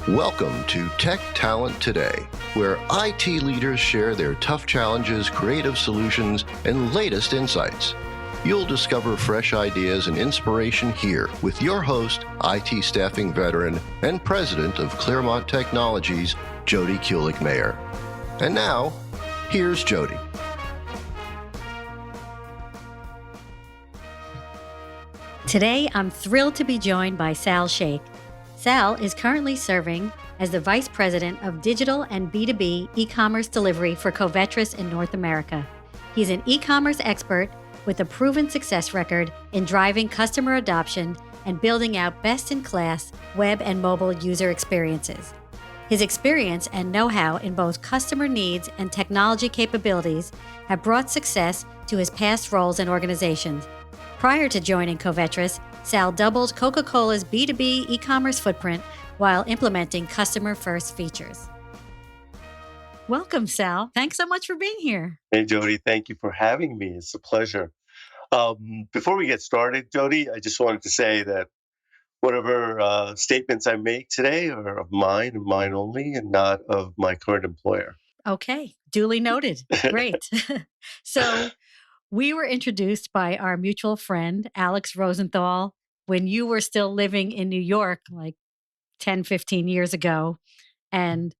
Welcome to Tech Talent Today, where IT leaders share their tough challenges, creative solutions, and latest insights. You'll discover fresh ideas and inspiration here with your host, IT staffing veteran and president of Claremont Technologies, Jody Kulik-Mayer. And now, here's Jody. Today, I'm thrilled to be joined by Sal Shaikh. Sal is currently serving as the Vice President of Digital and B2B e-commerce delivery for Covetrus in North America. He's an e-commerce expert with a proven success record in driving customer adoption and building out best-in-class web and mobile user experiences. His experience and know-how in both customer needs and technology capabilities have brought success to his past roles in organizations. Prior to joining Covetrus, Sal doubled Coca-Cola's B2B e-commerce footprint while implementing customer-first features. Welcome, Sal. Thanks so much for being here. Hey, Jody. Thank you for having me. It's a pleasure. Before we get started, Jody, I just wanted to say that whatever statements I make today are of mine and mine only, and not of my current employer. Okay, duly noted. Great. So we were introduced by our mutual friend, Alex Rosenthal, when you were still living in New York, like 10, 15 years ago. And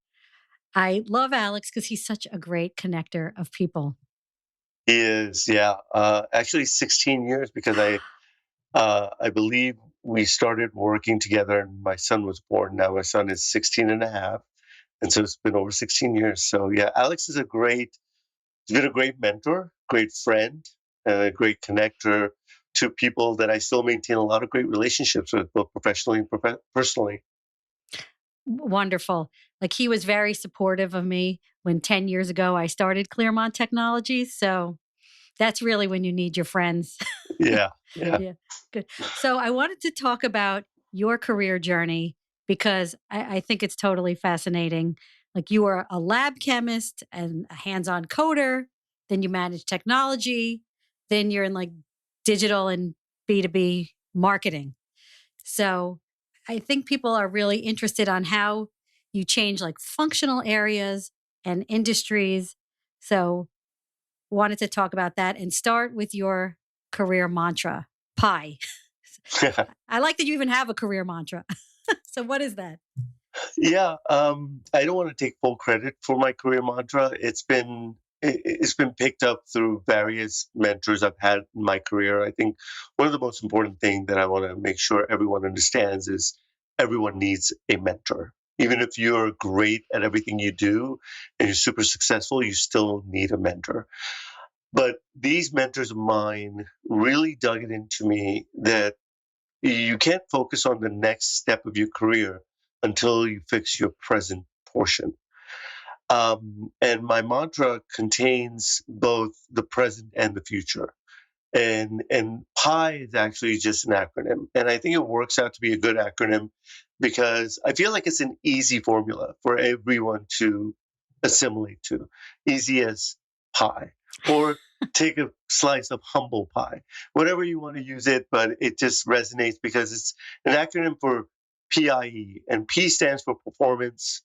I love Alex because he's such a great connector of people. He is, yeah. Actually, 16 years because I believe we started working together and my son was born. Now my son is 16 and a half. And so it's been over 16 years. So yeah, Alex is he's been a great mentor, great friend, and a great connector to people that I still maintain a lot of great relationships with, both professionally and personally. Wonderful. Like he was very supportive of me when 10 years ago I started Claremont Technologies. So that's really when you need your friends. Yeah. Yeah, good. So I wanted to talk about your career journey because I think it's totally fascinating. Like you were a lab chemist and a hands-on coder, then you manage technology, then you're in like digital and B2B marketing. So I think people are really interested on how you change like functional areas and industries. So wanted to talk about that and start with your career mantra, pie. I like that you even have a career mantra. So what is that? Yeah. I don't want to take full credit for my career mantra. It's been picked up through various mentors I've had in my career. I think one of the most important things that I want to make sure everyone understands is everyone needs a mentor. Even if you're great at everything you do and you're super successful, you still need a mentor. But these mentors of mine really dug it into me that you can't focus on the next step of your career until you fix your present portion. And my mantra contains both the present and the future. And PI is actually just an acronym. And I think it works out to be a good acronym because I feel like it's an easy formula for everyone to assimilate to. Easy as pie. Or take a slice of humble pie. Whatever you want to use it, but it just resonates because it's an acronym for PIE. And P stands for performance,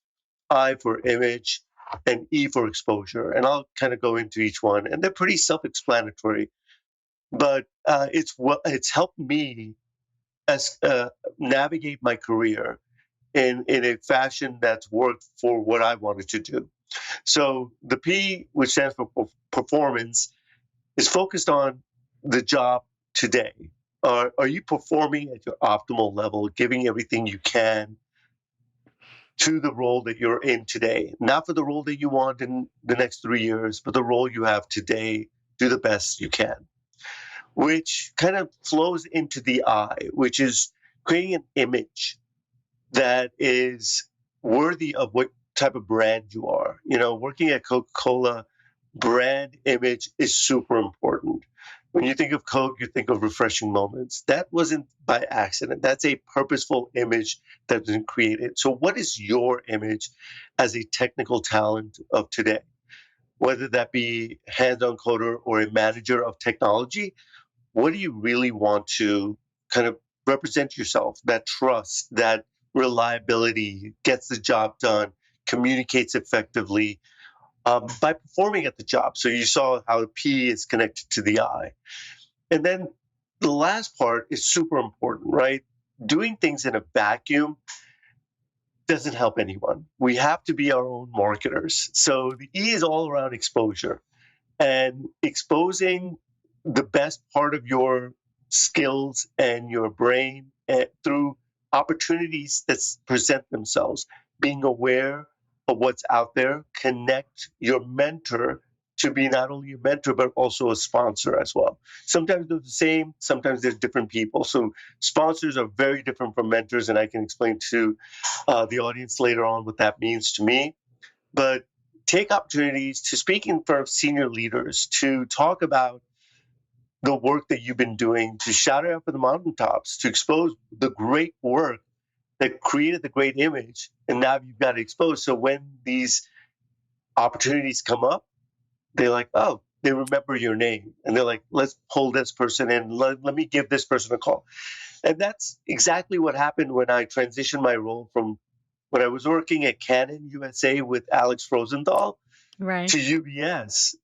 I for image, and E for exposure. And I'll kind of go into each one. And they're pretty self-explanatory. But it's helped me as navigate my career in a fashion that's worked for what I wanted to do. So the P, which stands for performance, is focused on the job today. Are you performing at your optimal level, giving everything you can to the role that you're in today? Not for the role that you want in the next 3 years, but the role you have today. Do the best you can. Which kind of flows into the I, which is creating an image that is worthy of what type of brand you are. You know, working at Coca-Cola, brand image is super important. When you think of Coke, you think of refreshing moments. That wasn't by accident. That's a purposeful image that's been created. So what is your image as a technical talent of today? Whether that be hands-on coder or a manager of technology, what do you really want to kind of represent yourself, that trust, that reliability, gets the job done, communicates effectively by performing at the job. So you saw how the P is connected to the I. And then the last part is super important, right? Doing things in a vacuum doesn't help anyone. We have to be our own marketers. So the E is all around exposure and exposing the best part of your skills and your brain through opportunities that present themselves, being aware of what's out there, connect your mentor to be not only a mentor, but also a sponsor as well. Sometimes they're the same, sometimes they're different people. So sponsors are very different from mentors, and I can explain to the audience later on what that means to me. But take opportunities to speak in front of senior leaders, to talk about the work that you've been doing, to shout it up at the mountaintops, to expose the great work that created the great image. And now you've got it exposed. So when these opportunities come up, they're like, oh, they remember your name. And they're like, let's pull this person in. Let me give this person a call. And that's exactly what happened when I transitioned my role from when I was working at Canon USA with Alex Rosenthal Right. to UBS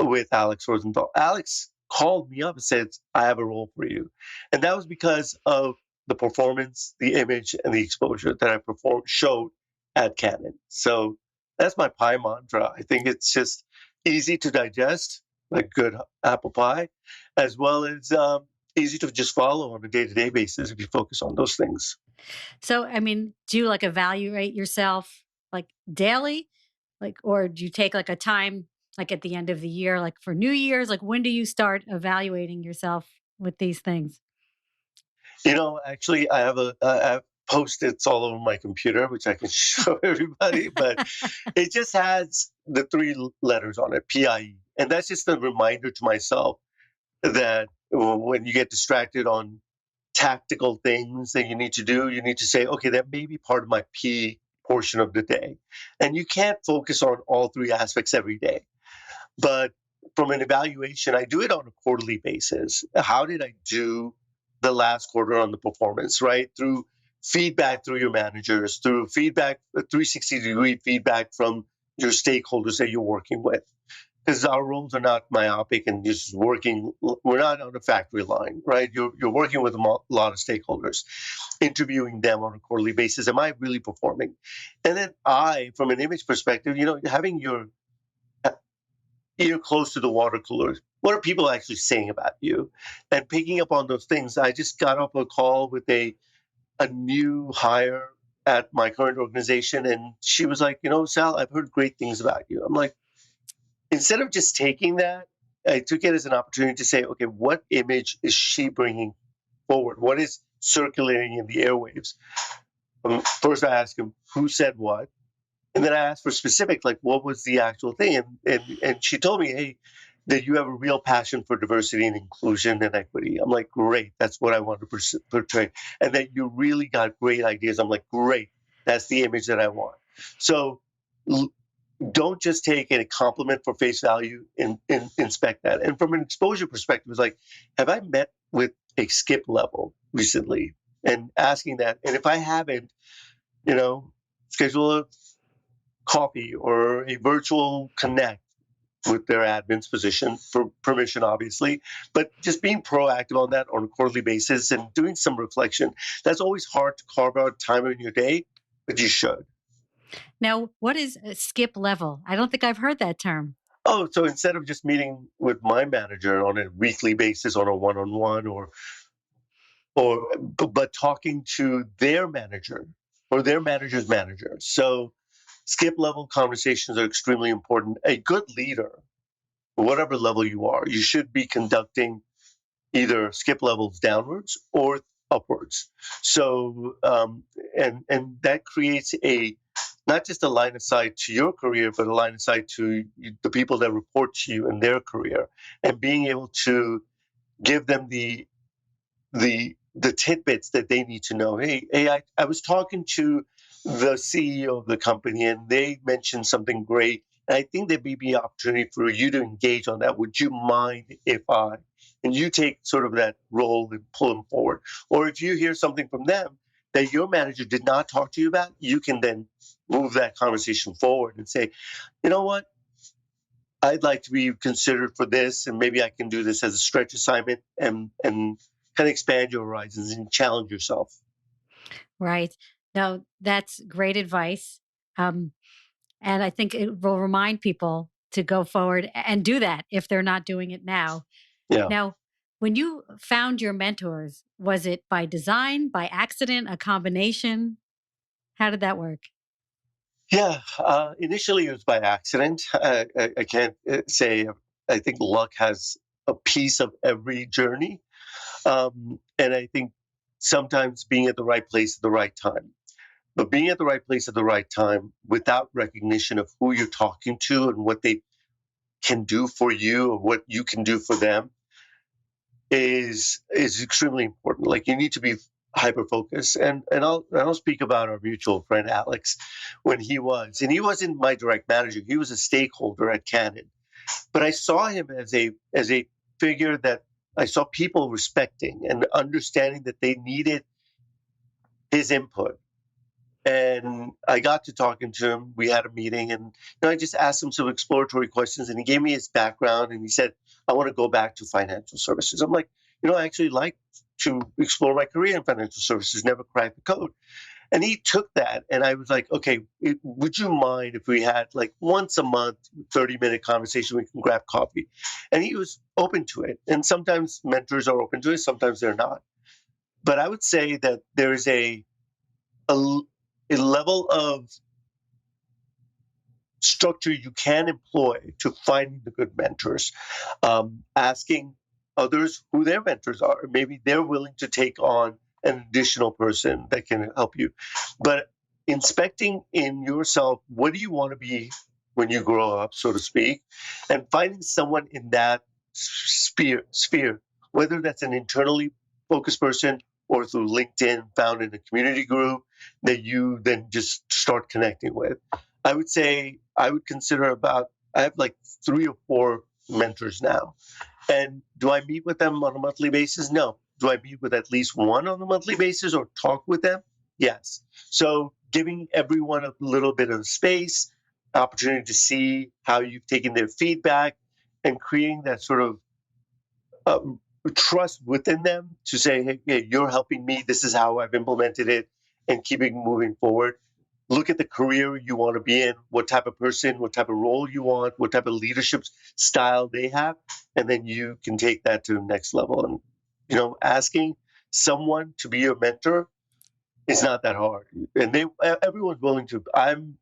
with Alex Rosenthal. Alex called me up and said, I have a role for you. And that was because of the performance, the image, and the exposure that I showed at Canon. So that's my pie mantra. I think it's just easy to digest, like good apple pie, as well as easy to just follow on a day-to-day basis if you focus on those things. So, I mean, do you like evaluate yourself like daily? Like, or do you take like a time, like at the end of the year, like for New Year's? Like, when do you start evaluating yourself with these things? Actually, I have post-its all over my computer, which I can show everybody, but it just has the three letters on it, PIE. And that's just a reminder to myself that when you get distracted on tactical things that you need to do, you need to say, okay, that may be part of my P portion of the day. And you can't focus on all three aspects every day. But from an evaluation, I do it on a quarterly basis. How did I do the last quarter on the performance, right? Through feedback through your managers, through feedback, 360-degree feedback from your stakeholders that you're working with. Because our roles are not myopic and just working. We're not on a factory line, right? You're working with a lot of stakeholders, interviewing them on a quarterly basis. Am I really performing? And then from an image perspective, having your ear close to the water cooler. What are people actually saying about you? And picking up on those things. I just got off a call with a new hire at my current organization, and she was like, Sal, I've heard great things about you. I'm like, instead of just taking that, I took it as an opportunity to say, okay, what image is she bringing forward? What is circulating in the airwaves? First, I asked him who said what. And then I asked for specific, like what was the actual thing? And she told me, hey, that you have a real passion for diversity and inclusion and equity. I'm like, great, that's what I want to portray. And that you really got great ideas. I'm like, great, that's the image that I want. So don't just take a compliment for face value and inspect that. And from an exposure perspective, it's like, have I met with a skip level recently? And asking that. And if I haven't, schedule a coffee or a virtual connect with their admin's position for permission, obviously, but just being proactive on that on a quarterly basis and doing some reflection. That's always hard to carve out time in your day, but you should. Now, what is a skip level? I don't think I've heard that term. Oh, so instead of just meeting with my manager on a weekly basis on a one-on-one but talking to their manager or their manager's manager. So skip level conversations are extremely important. A good leader, whatever level you are, you should be conducting either skip levels downwards or upwards. So, and that creates not just a line of sight to your career, but a line of sight to the people that report to you in their career, and being able to give them the tidbits that they need to know. Hey, I was talking to the CEO of the company and they mentioned something great. And I think there may be an opportunity for you to engage on that. Would you mind if and you take sort of that role and pull them forward? Or if you hear something from them that your manager did not talk to you about, you can then move that conversation forward and say, you know what, I'd like to be considered for this, and maybe I can do this as a stretch assignment and kind of expand your horizons and challenge yourself. Right. No, that's great advice. Um, and I think it will remind people to go forward and do that if they're not doing it now. Yeah. Now, when you found your mentors, was it by design, by accident, a combination? How did that work? Yeah, initially it was by accident. I can't say. I think luck has a piece of every journey, and I think sometimes being at the right place at the right time. But being at the right place at the right time without recognition of who you're talking to and what they can do for you or what you can do for them is extremely important. Like you need to be hyper focused. And I'll speak about our mutual friend Alex when he wasn't my direct manager. He was a stakeholder at Canon, but I saw him as a figure that I saw people respecting and understanding that they needed his input. And I got to talking to him. We had a meeting, and I just asked him some exploratory questions, and he gave me his background, and he said, "I want to go back to financial services." I'm like, I actually like to explore my career in financial services. Never cracked the code. And he took that, and I was like, "Okay, would you mind if we had like once a month, 30-minute conversation? We can grab coffee." And he was open to it. And sometimes mentors are open to it, sometimes they're not. But I would say that there is a, a level of structure you can employ to finding the good mentors, asking others who their mentors are. Maybe they're willing to take on an additional person that can help you. But inspecting in yourself, what do you want to be when you grow up, so to speak, and finding someone in that sphere, whether that's an internally focused person or through LinkedIn, found in a community group that you then just start connecting with. I would say I would consider I have like 3 or 4 mentors now. And do I meet with them on a monthly basis? No. Do I meet with at least one on a monthly basis or talk with them? Yes. So giving everyone a little bit of space, opportunity to see how you've taken their feedback, and creating that sort of um, trust within them to say, hey, you're helping me. This is how I've implemented it, and keeping moving forward. Look at the career you want to be in, what type of person, what type of role you want, what type of leadership style they have, and then you can take that to the next level. And asking someone to be your mentor is not that hard, and everyone's willing to. I'm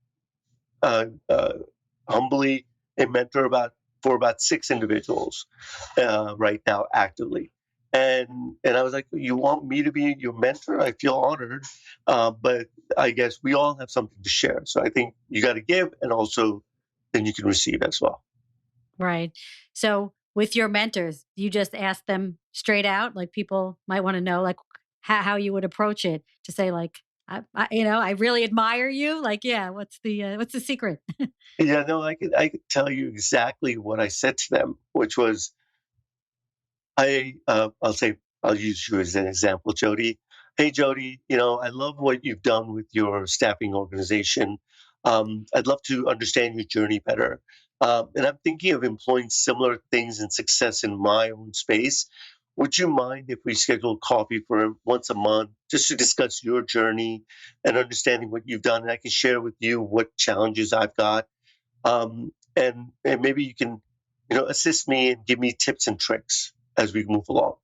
uh, uh, humbly a mentor for about 6 individuals right now actively. And I was like, you want me to be your mentor? I feel honored, but I guess we all have something to share. So I think you got to give, and also then you can receive as well. Right. So with your mentors, you just ask them straight out, like people might want to know, like how you would approach it to say, like, I really admire you. Like, yeah, what's the secret? Yeah, no, I could tell you exactly what I said to them, which was I'll use you as an example, Jody. Hey, Jody, I love what you've done with your staffing organization. I'd love to understand your journey better. And I'm thinking of employing similar things and success in my own space. Would you mind if we schedule coffee for once a month just to discuss your journey and understanding what you've done? And I can share with you what challenges I've got. And maybe you can, assist me and give me tips and tricks as we move along.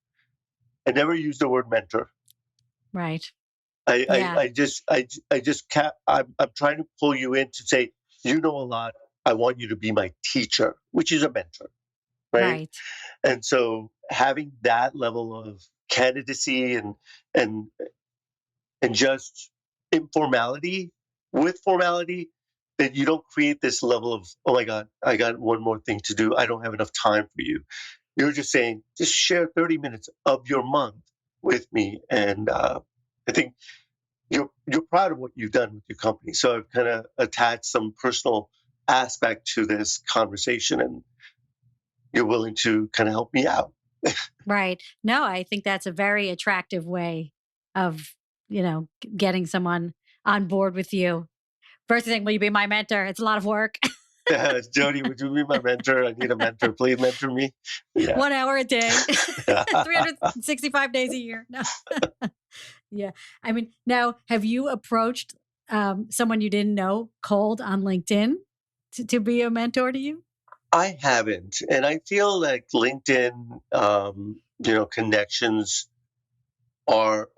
I never use the word mentor. Right. I I, Yeah. I just I I just can't. I'm trying to pull you in to say you know a lot. I want you to be my teacher, which is a mentor, right? Right. And so having that level of candidacy and and just informality with formality, that you don't create this level of, oh my God, I got one more thing to do. I don't have enough time for you. You're just saying, just share 30 minutes of your month with me. And I think you're proud of what you've done with your company. So I've kind of attached some personal aspect to this conversation, and you're willing to kind of help me out. Right. No, I think that's a very attractive way of getting someone on board with you versus saying, will you be my mentor? It's a lot of work. Jody, would you be my mentor? I need a mentor. Please mentor me. Yeah. 1 hour a day, 365 days a year. No. Yeah. I mean, now, have you approached someone you didn't know cold on LinkedIn to be a mentor to you? I haven't. And I feel like LinkedIn, connections are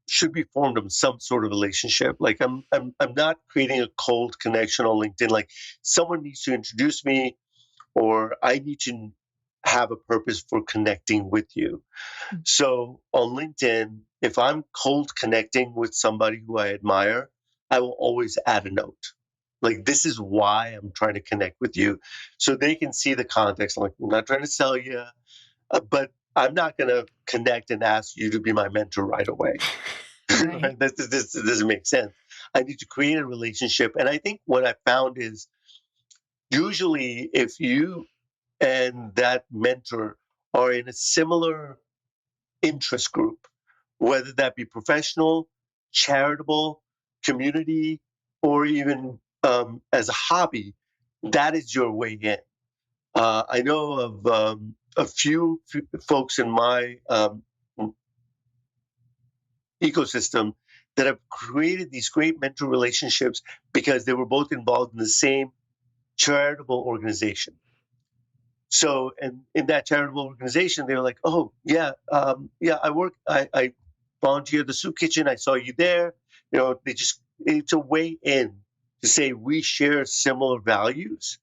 should be formed of some sort of relationship. Like I'm not creating a cold connection on LinkedIn. Like someone needs to introduce me, or I need to have a purpose for connecting with you. So on LinkedIn, if I'm cold connecting with somebody who I admire, I will always add a note. Like, this is why I'm trying to connect with you. So they can see the context. Like, I'm not trying to sell you, but I'm not going to connect and ask you to be my mentor right away. Right. Right? This doesn't make sense. I need to create a relationship. And I think what I found is usually if you and that mentor are in a similar interest group, whether that be professional, charitable, community, or even as a hobby, that is your way in. I know of a few folks in my ecosystem that have created these great mentor relationships because they were both involved in the same charitable organization. So, and in that charitable organization, they were like, "Oh, yeah, I volunteer at the soup kitchen. I saw you there." It's a way in to say we share similar values.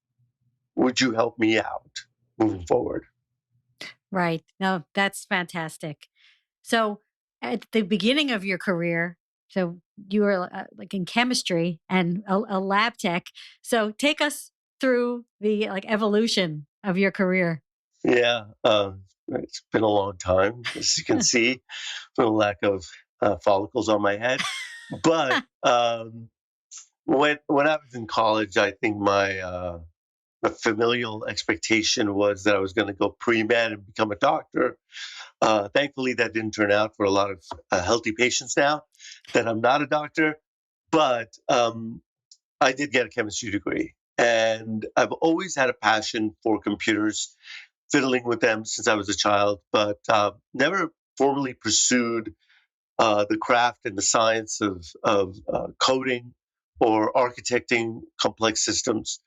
Would you help me out moving forward? Right. No, that's fantastic. So, at the beginning of your career, so you were like in chemistry and a lab tech. So, take us through the evolution of your career. Yeah, it's been a long time, as you can see, for the lack of follicles on my head. But when I was in college, I think the familial expectation was that I was going to go pre-med and become a doctor. Thankfully, that didn't turn out for a lot of healthy patients now that I'm not a doctor. But I did get a chemistry degree. And I've always had a passion for computers, fiddling with them since I was a child, but never formally pursued the craft and the science of coding or architecting complex systems.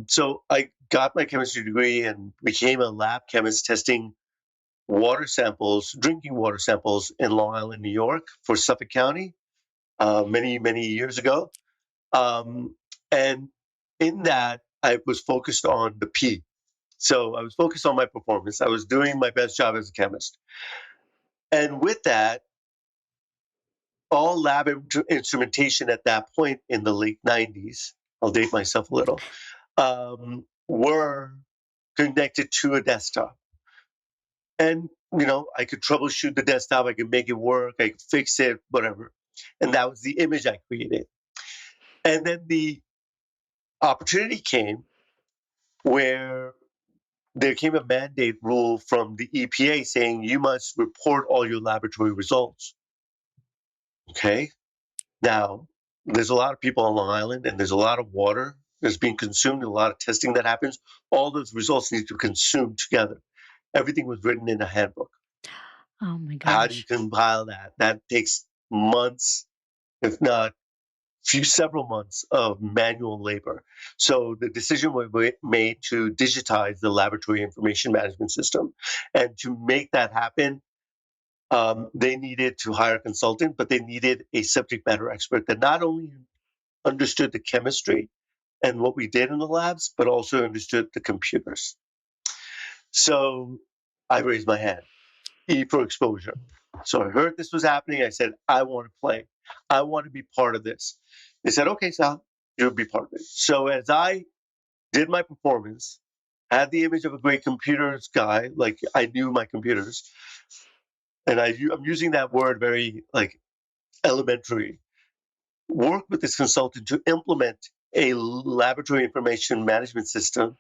So I got my chemistry degree and became a lab chemist testing water samples, drinking water samples in Long Island, New York for Suffolk County many, many years ago. And in that, I was focused on the P. So I was focused on my performance. I was doing my best job as a chemist. And with that, all lab instrumentation at that point in the late 90s, I'll date myself a little, were connected to a desktop. And, I could troubleshoot the desktop, I could make it work, I could fix it, whatever. And that was the image I created. And then the opportunity came where there came a mandate rule from the EPA saying you must report all your laboratory results. Okay. Now, there's a lot of people on Long Island and there's a lot of water that's being consumed, a lot of testing that happens. All those results need to be consumed together. Everything was written in a handbook. Oh my How do you gosh. compile that? That takes months, if not several months of manual labor. So the decision was made to digitize the laboratory information management system. And to make that happen, they needed to hire a consultant, but they needed a subject matter expert that not only understood the chemistry and what we did in the labs, but also understood the computers. So I raised my hand, E for exposure. So I heard this was happening. I said, I want to play. I want to be part of this. They said, okay, Sal, you'll be part of it. So as I did my performance, had the image of a great computers guy, like I knew my computers, and I'm using that word very like elementary, work with this consultant to implement a laboratory information management system.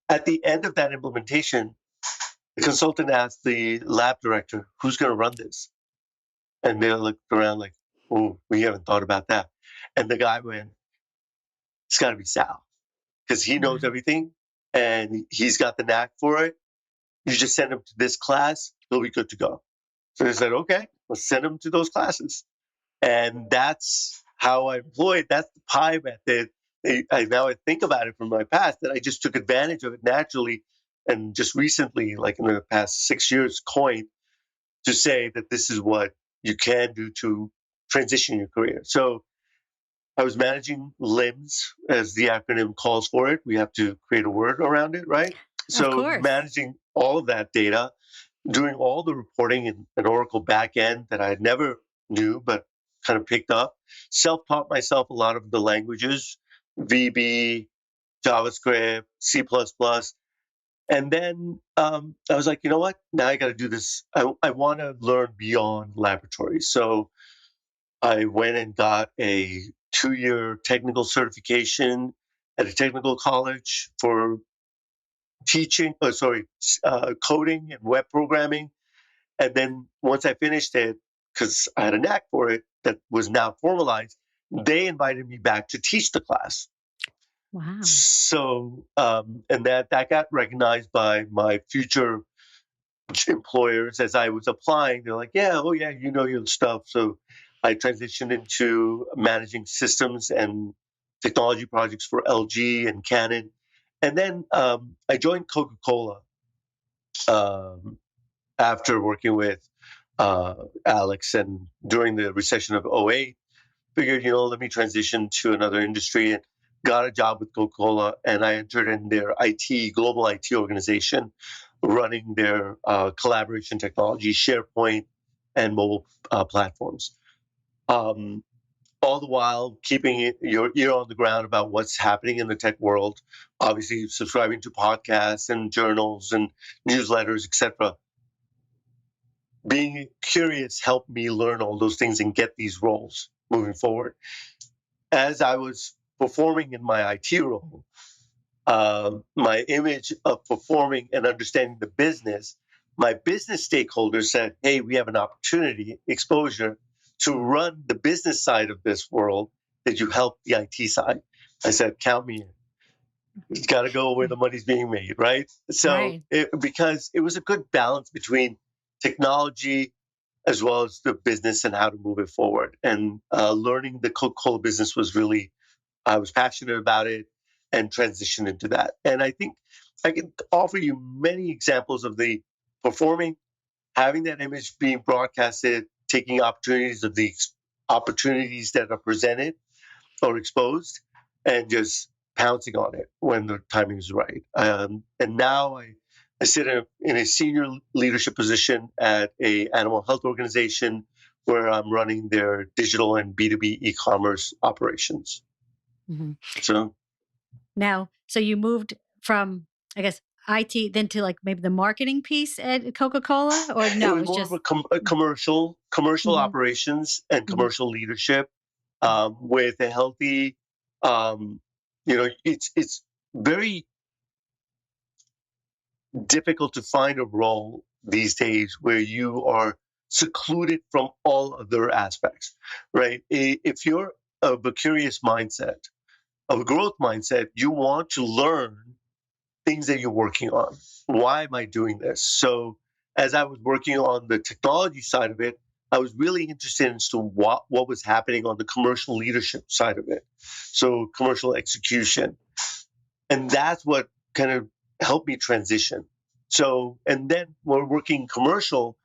At the end of that implementation, the consultant asked the lab director, who's going to run this? And they looked around like, oh, we haven't thought about that. And the guy went, it's got to be Sal because he knows Wow. everything and he's got the knack for it. You just send him to this class, he'll be good to go. So they said, okay, let's send him to those classes. And that's how I employed. That's the pie method. Now I think about it from my past that I just took advantage of it naturally. And just recently, like in the past 6 years, coined to say that this is what you can do to transition your career. So I was managing limbs, as the acronym calls for it. We have to create a word around it, right? Of So course. managing all of that data, doing all the reporting in an Oracle backend that I never knew, but kind of picked up. Self-taught myself a lot of the languages, VB, JavaScript, C++. And then I was like, you know what? Now I got to do this. I want to learn beyond laboratory. So I went and got a 2-year technical certification at a technical college for teaching, coding and web programming. And then once I finished it, because I had a knack for it that was now formalized, they invited me back to teach the class. Wow. So, and that got recognized by my future employers as I was applying. They're like, yeah, oh yeah, you know your stuff. So I transitioned into managing systems and technology projects for LG and Canon. And then I joined Coca-Cola um, after working with Alex and during the recession of '08. Figured, let me transition to another industry and got a job with Coca-Cola. And I entered in their global IT organization, running their collaboration technology, SharePoint, and mobile platforms. Um, all the while keeping your ear on the ground about what's happening in the tech world, obviously subscribing to podcasts and journals and newsletters, etc. Being curious helped me learn all those things and get these roles moving forward. As I was performing in my IT role, my image of performing and understanding the business, my business stakeholders said, hey, we have an opportunity, exposure to run the business side of this world. Did you help the IT side? I said, count me in. You got to go where the money's being made, right? So, Right. because it was a good balance between technology as well as the business and how to move it forward. And learning the Coca-Cola business was really, I was passionate about it and transitioned into that. And I think I can offer you many examples of the performing, having that image being broadcasted, taking opportunities of the opportunities that are presented or exposed, and just pouncing on it when the timing is right. And now I sit in a senior leadership position at a animal health organization where I'm running their digital and B2B e-commerce operations. Mhm. So Now, so you moved from, I guess, IT then to like maybe the marketing piece at Coca-Cola, or it no, was it's more of just. a commercial Mhm, operations and mhm, commercial leadership with a healthy, um, it's very difficult to find a role these days where you are secluded from all other aspects, right? If you're of a curious mindset, of a growth mindset, you want to learn things that you're working on. Why am I doing this? So, as I was working on the technology side of it, I was really interested as to what was happening on the commercial leadership side of it. So, commercial execution. And that's what kind of helped me transition. So, and then when we're working commercial,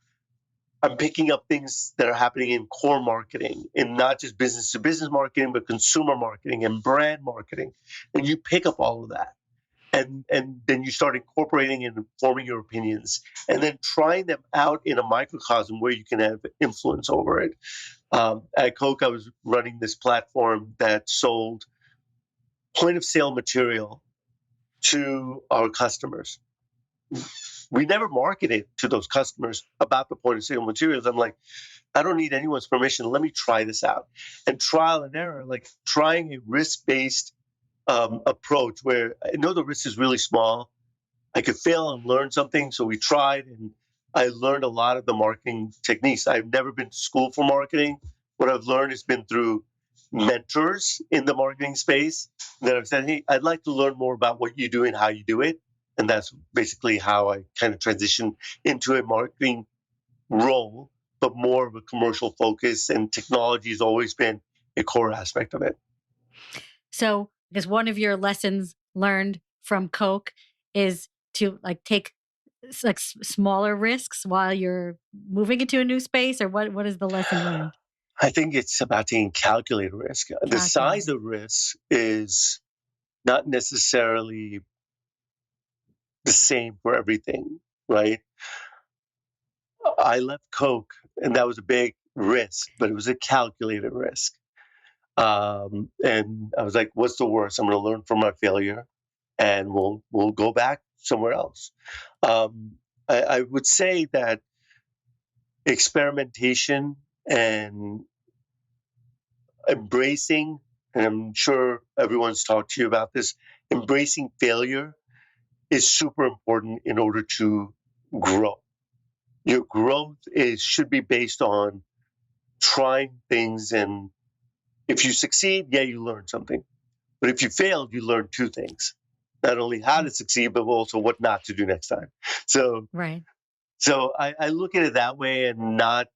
I'm picking up things that are happening in core marketing, in not just business to business marketing, but consumer marketing and brand marketing. And you pick up all of that. And then you start incorporating and forming your opinions and then trying them out in a microcosm where you can have influence over it. At Coke, I was running this platform that sold point of sale material to our customers. We never marketed to those customers about the point of sale materials. I'm like, I don't need anyone's permission. Let me try this out. And trial and error, like trying a risk based approach where I know the risk is really small. I could fail and learn something. So we tried and I learned a lot of the marketing techniques. I've never been to school for marketing. What I've learned has been through mentors in the marketing space that have said, hey, I'd like to learn more about what you do and how you do it. And that's basically how I kind of transitioned into a marketing role, but more of a commercial focus. And technology has always been a core aspect of it. So, because one of your lessons learned from Coke is to like take smaller risks while you're moving into a new space, or what is the lesson learned? I think it's about taking calculated risk. The size Calculated. of risk is not necessarily the same for everything, right? I left Coke, and that was a big risk, but it was a calculated risk. And I was like, "What's the worst? I'm going to learn from my failure, and we'll go back somewhere else." I would say that experimentation and embracing, and I'm sure everyone's talked to you about this, embracing failure is super important in order to grow. Your growth should be based on trying things, and if you succeed, yeah, you learn something. But if you failed, you learn two things: not only how to succeed, but also what not to do next time. So, Right. I look at it that way, and not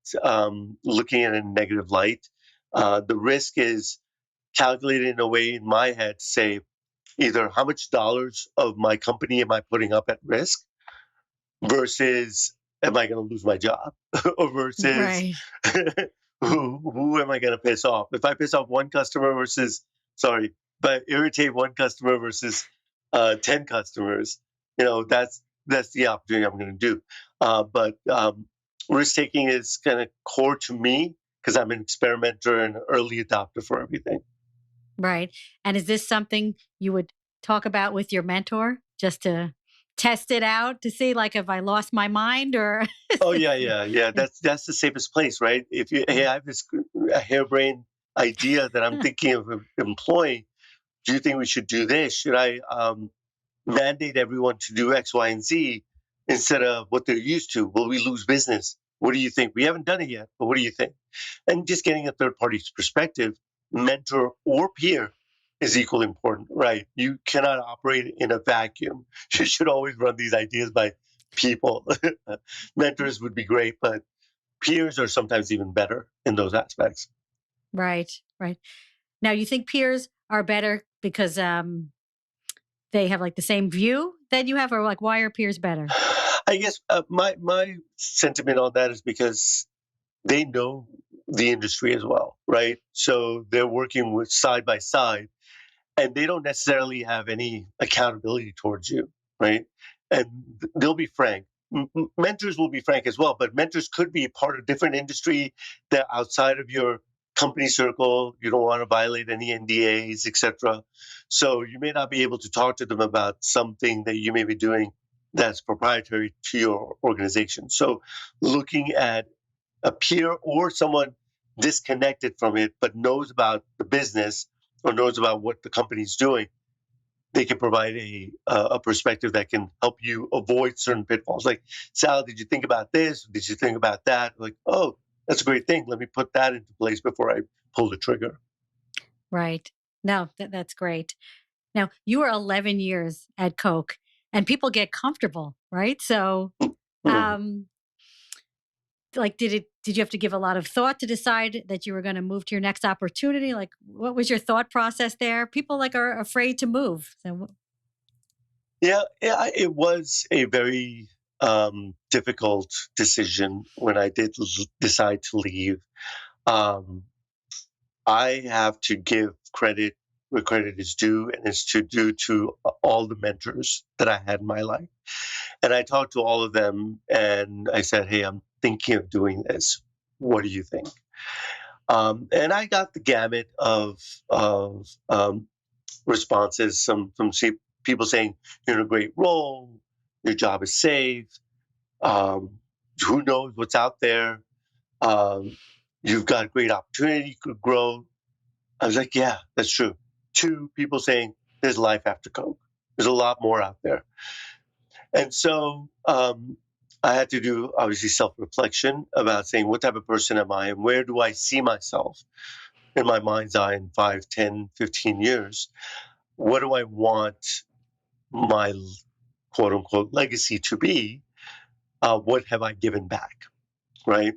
looking at it in a negative light. The risk is calculated in a way in my head to say either how much dollars of my company am I putting up at risk versus am I going to lose my job or versus Right. who am I going to piss off? If I piss off one customer versus, sorry, but irritate one customer versus 10 customers, that's the opportunity I'm going to do. But risk taking is kind of core to me because I'm an experimenter and early adopter for everything. Right. And is this something you would talk about with your mentor just to test it out to see like if I lost my mind or Oh yeah. That's the safest place, right? If you, hey, yeah. I have this a harebrained idea that I'm thinking of employing. Do you think we should do this? Should I mandate everyone to do X, Y, and Z instead of what they're used to? Will we lose business? What do you think? We haven't done it yet, but what do you think? And just getting a third party's perspective, mentor or peer, is equally important, right? You cannot operate in a vacuum. You should always run these ideas by people. Mentors would be great, but peers are sometimes even better in those aspects. Right. Right. Now you think peers are better because they have like the same view that you have, or like why are peers better? I guess my sentiment on that is because they know the industry as well, right? So they're working with side by side, and they don't necessarily have any accountability towards you, right? And they'll be frank. Mentors will be frank as well, but mentors could be part of different industry that outside of your company circle. You don't want to violate any NDAs, etc. So you may not be able to talk to them about something that you may be doing that's proprietary to your organization. So looking at a peer or someone disconnected from it but knows about the business or knows about what the company's doing, they can provide a perspective that can help you avoid certain pitfalls. Like, Sal, did you think about this? Did you think about that? Like, oh, that's a great thing. Let me put that into place before I pull the trigger. Right. No, that's great. Now you were 11 years at Coke and people get comfortable, right? So, Mm. um, like, did you have to give a lot of thought to decide that you were going to move to your next opportunity? Like, what was your thought process there? People like are afraid to move. So, Yeah, it was a very difficult decision when I did decide to leave. Um, I have to give credit where credit is due, and it's to due to all the mentors that I had in my life. And I talked to all of them, and I said, "Hey, I'm thinking of doing this. What do you think?" And I got the gamut of responses. Some from people saying, "You're in a great role. Your job is safe. Um, who knows what's out there? Um, you've got a great opportunity. You could grow." I was like, yeah, that's true. Two people saying there's life after Coke. There's a lot more out there. And so I had to do obviously self-reflection about saying, what type of person am I and where do I see myself in my mind's eye in 5, 10, 15 years? What do I want my quote unquote legacy to be? What have I given back? Right?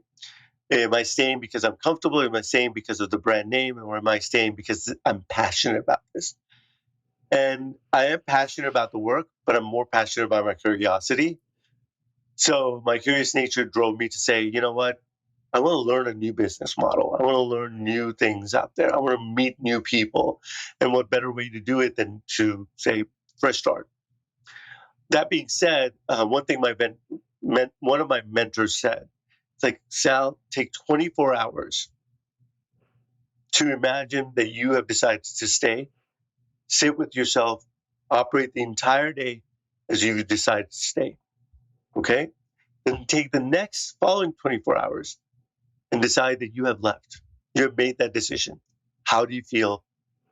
Am I staying because I'm comfortable? Am I staying because of the brand name? Or am I staying because I'm passionate about this? And I am passionate about the work, but I'm more passionate about my curiosity. So my curious nature drove me to say, you know what? I want to learn a new business model. I want to learn new things out there. I want to meet new people. And what better way to do it than to say, fresh start? That being said, one thing one of my mentors said, it's like, Sal, take 24 hours to imagine that you have decided to stay, sit with yourself, operate the entire day as you decide to stay. Okay? Then take the next following 24 hours and decide that you have left. You have made that decision. How do you feel?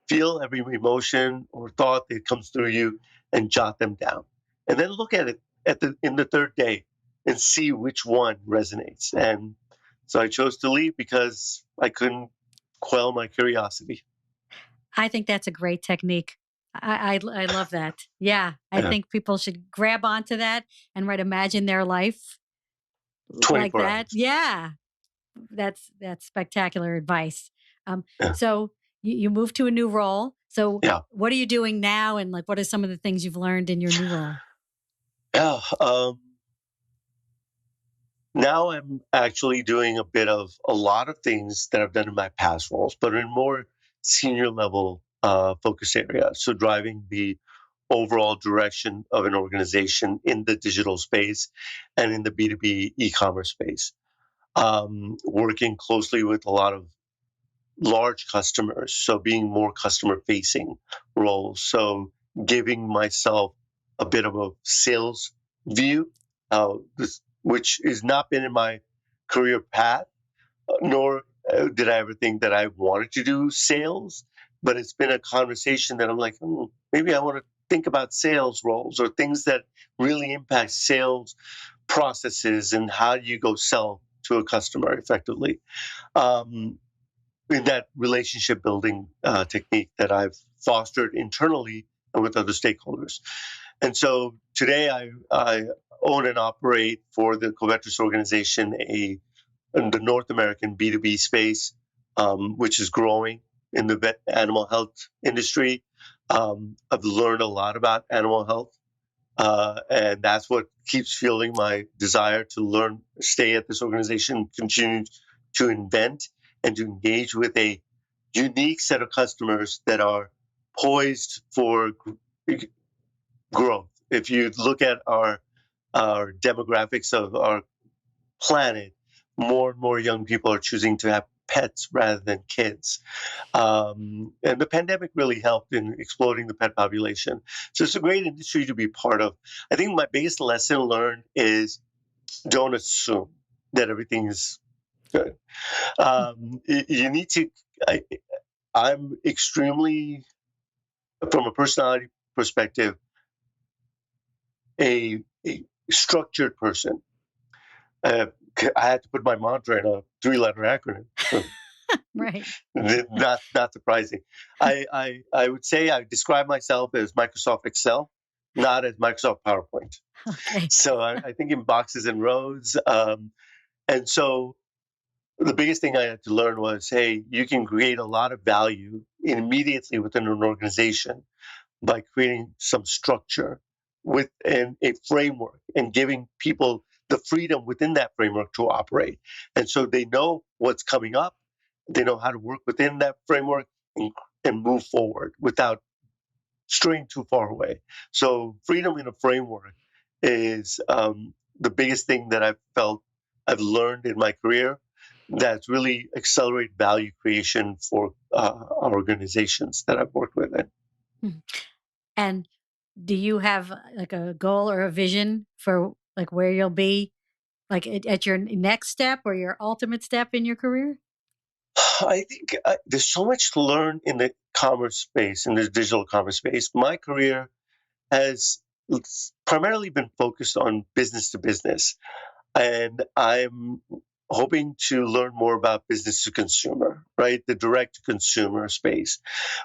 Feel every emotion or thought that comes through you and jot them down. And then look at it in the third day and see which one resonates. And so I chose to leave because I couldn't quell my curiosity. I think that's a great technique. I love that. Yeah, I Yeah. think people should grab onto that and imagine their life like 24 that. hours. Yeah, that's spectacular advice. Yeah. So you moved to a new role. So Yeah. what are you doing now, and what are some of the things you've learned in your new role? Yeah. Now I'm actually doing a lot of things that I've done in my past roles, but in more senior level focus area. So driving the overall direction of an organization in the digital space and in the B2B e-commerce space. Working closely with a lot of large customers, so being more customer facing roles. So giving myself a bit of a sales view, which has not been in my career path, nor did I ever think that I wanted to do sales. But it's been a conversation that I'm like, maybe I want to think about sales roles or things that really impact sales processes and how do you go sell to a customer effectively. Um, in that relationship building technique that I've fostered internally and with other stakeholders. And so today I own and operate for the Covetrus organization in the North American B2B space, which is growing in the vet animal health industry. I've learned a lot about animal health, and that's what keeps fueling my desire to learn, stay at this organization, continue to invent and to engage with a unique set of customers that are poised for growth. If you look at our demographics of our planet, more and more young people are choosing to have pets rather than kids. And the pandemic really helped in exploding the pet population. So it's a great industry to be part of. I think my biggest lesson learned is don't assume that everything is good. You need to, I'm extremely, from a personality perspective, a structured person. Uh, I had to put my mantra in a 3-letter acronym. Right. Not surprising. I would say I describe myself as Microsoft Excel, not as Microsoft PowerPoint. Okay. So I think in boxes and rows. And so the biggest thing I had to learn was, hey, you can create a lot of value immediately within an organization by creating some structure within a framework and giving people the freedom within that framework to operate. And so they know what's coming up, they know how to work within that framework and move forward without straying too far away. So freedom in a framework is the biggest thing that I've learned in my career that's really accelerated value creation for our organizations that I've worked with. Mhm. And do you have a goal or a vision for where you'll be at your next step or your ultimate step in your career? I think there's so much to learn in the commerce space, in the digital commerce space. My career has it's primarily been focused on business to business, and I'm hoping to learn more about business to consumer, right? The direct to consumer space,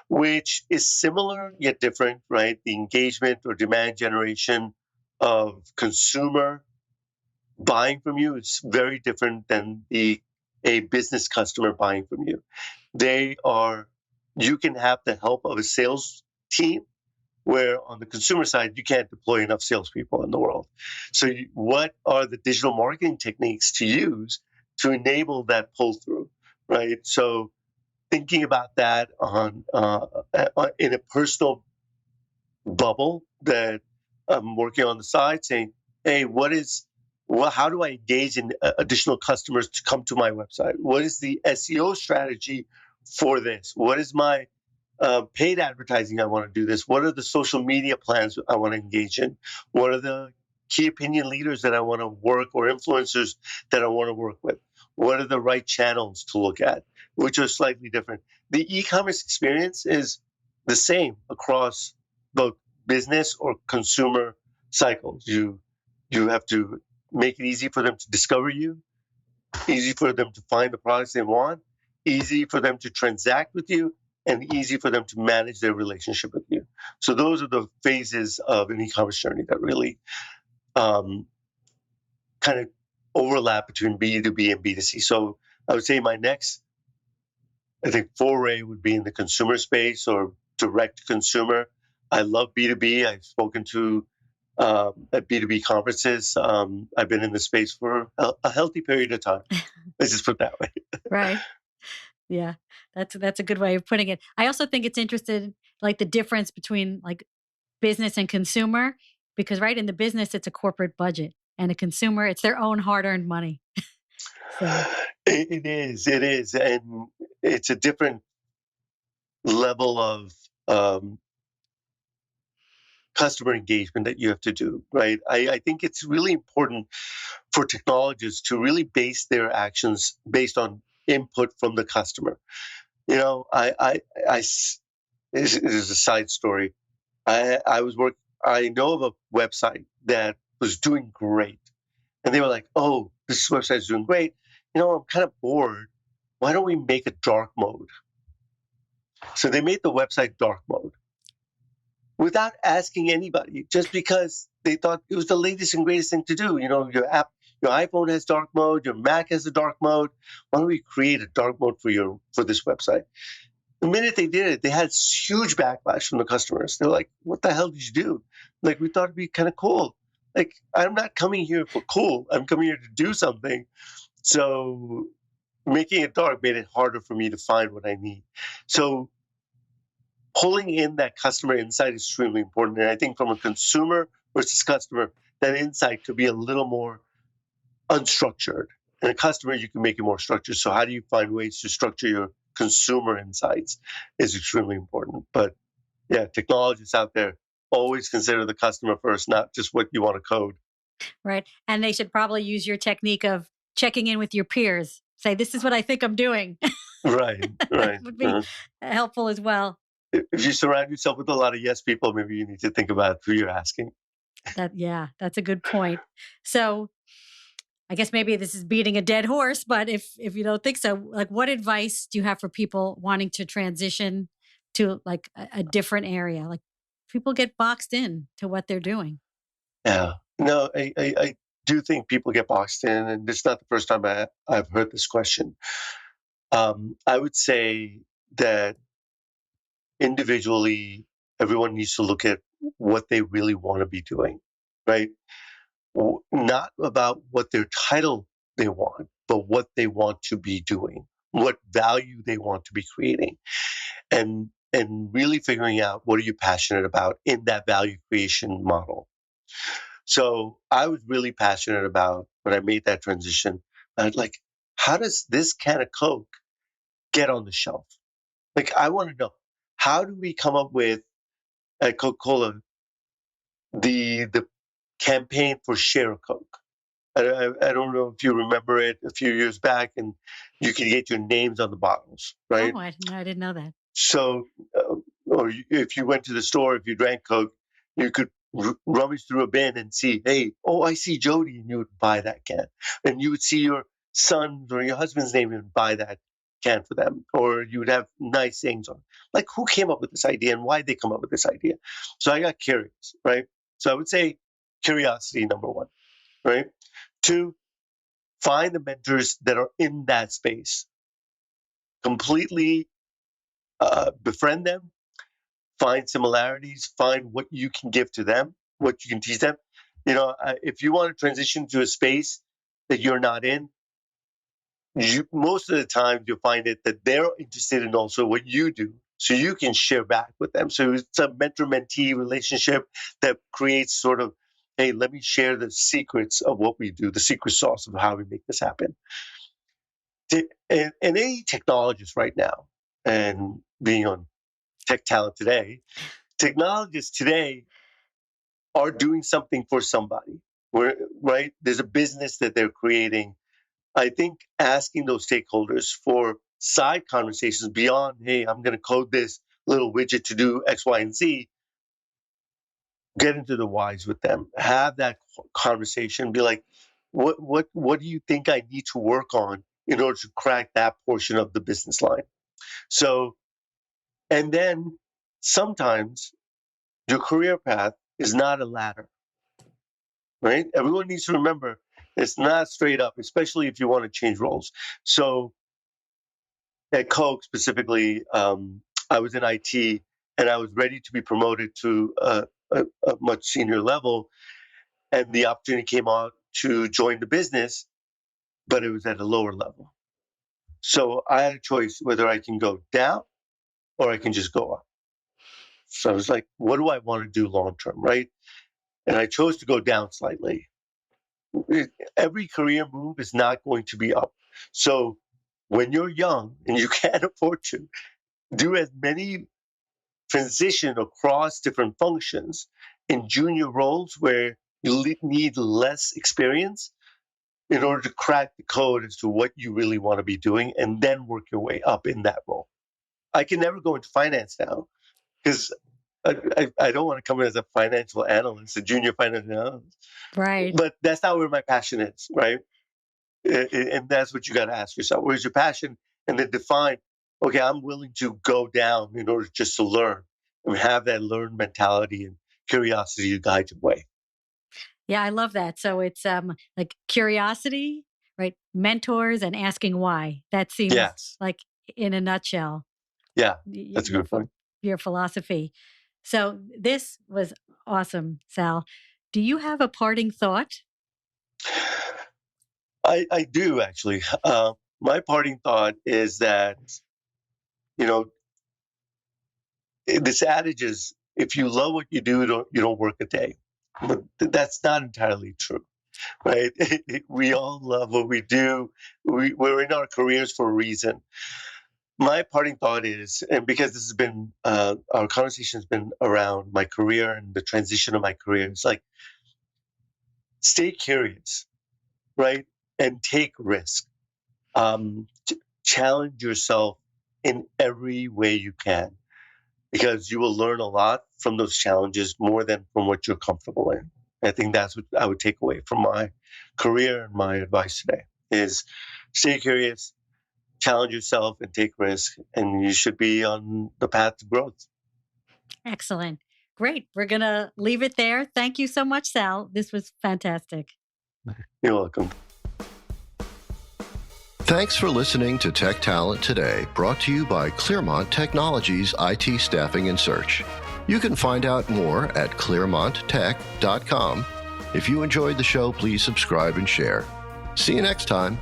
which is similar yet different, right? The engagement or demand generation of consumer buying from you is very different than a business customer buying from you. They are, you can have the help of a sales team, where on the consumer side, you can't deploy enough salespeople in the world. So, what are the digital marketing techniques to use to enable that pull through, right? So, thinking about that in a personal bubble that I'm working on the side, saying, "Hey, how do I engage in additional customers to come to my website? What is the SEO strategy for this? What is my paid advertising I want to do this? What are the social media plans I want to engage in? What are the key opinion leaders that I want to work or influencers that I want to work with? What are the right channels to look at, which are slightly different? The e-commerce experience is the same across both business or consumer cycles. You have to make it easy for them to discover you, easy for them to find the products they want, easy for them to transact with you, and easy for them to manage their relationship with you. So those are the phases of an e-commerce journey that really kind of overlap between B2B and B2C. So I would say my next, I think, foray would be in the consumer space or direct consumer. I love B2B. I've spoken to at B2B conferences. I've been in the space for a healthy period of time. Let's just put it that way. Right. Yeah. That's a good way of putting it. I also think it's interesting, like the difference between like business and consumer, because right in the business, it's a corporate budget, and a consumer, it's their own hard-earned money. So It is, and it's a different level of um, customer engagement that you have to do, right? I think it's really important for technologists to really base their actions based on input from the customer. You know, this is a side story. I was work. I know of a website that was doing great, and they were like, "Oh, this website is doing great. You know, I'm kind of bored. Why don't we make a dark mode?" So they made the website dark mode without asking anybody, just because they thought it was the latest and greatest thing to do. You know, your iPhone has dark mode, your Mac has a dark mode. Why don't we create a dark mode for this website? The minute they did it, they had huge backlash from the customers. They're like, "What the hell did you do? Like, we thought it'd be kind of cool. Like, I'm not coming here for cool. I'm coming here to do something." So making it dark made it harder for me to find what I need. So pulling in that customer insight is extremely important. And I think from a consumer versus customer, that insight could be a little more unstructured. And a customer, you can make it more structured. So how do you find ways to structure your consumer insights is extremely important. But yeah, technologists out there, always consider the customer first, not just what you want to code. right. And they should probably use your technique of checking in with your peers. Say, this is what I think I'm doing. Right, That right. would be helpful as well. If you surround yourself with a lot of yes people, maybe you need to think about who you're asking. Yeah, that's a good point. So I guess maybe this is beating a dead horse, but if you don't think so, like what advice do you have for people wanting to transition to like a different area? Like people get boxed in to what they're doing. Yeah. No, I do think people get boxed in, and it's not the first time I've heard this question. I would say that individually, everyone needs to look at what they really want to be doing, right? Not about what their title they want, but what they want to be doing, what value they want to be creating, and really figuring out what are you passionate about in that value creation model. So I was really passionate about when I made that transition. I was like, how does this can of Coke get on the shelf? Like, I want to know, how do we come up with at Coca-Cola the campaign for Share a Coke? I don't know if you remember it a few years back, and you could get your names on the bottles, right? Oh, no, I didn't know that. So, if you went to the store, if you drank Coke, you could rummage through a bin and see, hey, oh, I see Jody, and you would buy that can. And you would see your son or your husband's name and buy that can for them. Or you would have nice things on. Like, who came up with this idea and why did they come up with this idea? So I got curious, right? So I would say curiosity, number one, right? Two, find the mentors that are in that space. Completely befriend them, find similarities, find what you can give to them, what you can teach them. If you want to transition to a space that you're not in, most of the time you'll find it that they're interested in also what you do, so you can share back with them. So it's a mentor-mentee relationship that creates sort of, hey, let me share the secrets of what we do, the secret sauce of how we make this happen. And any technologist right now, and being on Tech Talent Today, technologists today are doing something for somebody, right? There's a business that they're creating. I think asking those stakeholders for side conversations beyond, hey, I'm going to code this little widget to do X, Y, and Z, get into the whys with them, have that conversation, be like, what do you think I need to work on in order to crack that portion of the business line? So, and then sometimes your career path is not a ladder, right? Everyone needs to remember it's not straight up, especially if you want to change roles. So at Coke specifically, I was in IT and I was ready to be promoted to a much senior level. And the opportunity came out to join the business, but it was at a lower level. So I had a choice whether I can go down or I can just go up. So I was like, what do I want to do long term, right? And I chose to go down slightly. Every career move is not going to be up. So when you're young and you can't afford to, do as many transition across different functions in junior roles where you need less experience in order to crack the code as to what you really want to be doing, and then work your way up in that role. I can never go into finance now because I don't want to come in as a financial analyst, a junior financial analyst. Right. But that's not where my passion is, right? And that's what you got to ask yourself. Where's your passion? And then define, okay, I'm willing to go down in order just to learn and have that learn mentality and curiosity to guide your way. Yeah, I love that. So it's like curiosity, right? Mentors and asking why. That seems like in a nutshell. Yeah, that's a good point. Your philosophy. So this was awesome, Sal. Do you have a parting thought? I do, actually. My parting thought is that, this adage is, if you love what you do, you don't work a day. But that's not entirely true, right? We all love what we do. We're in our careers for a reason. My parting thought is, and because this has been, our conversation has been around my career and the transition of my career, it's like, stay curious, right? And take risk. Challenge yourself in every way you can, because you will learn a lot from those challenges more than from what you're comfortable in. I think that's what I would take away from my career and my advice today is stay curious, challenge yourself, and take risk, and you should be on the path to growth. Excellent. Great. We're going to leave it there. Thank you so much, Sal. This was fantastic. You're welcome. Thanks for listening to Tech Talent Today, brought to you by Clearmont Technologies IT Staffing and Search. You can find out more at clearmonttech.com. If you enjoyed the show, please subscribe and share. See you next time.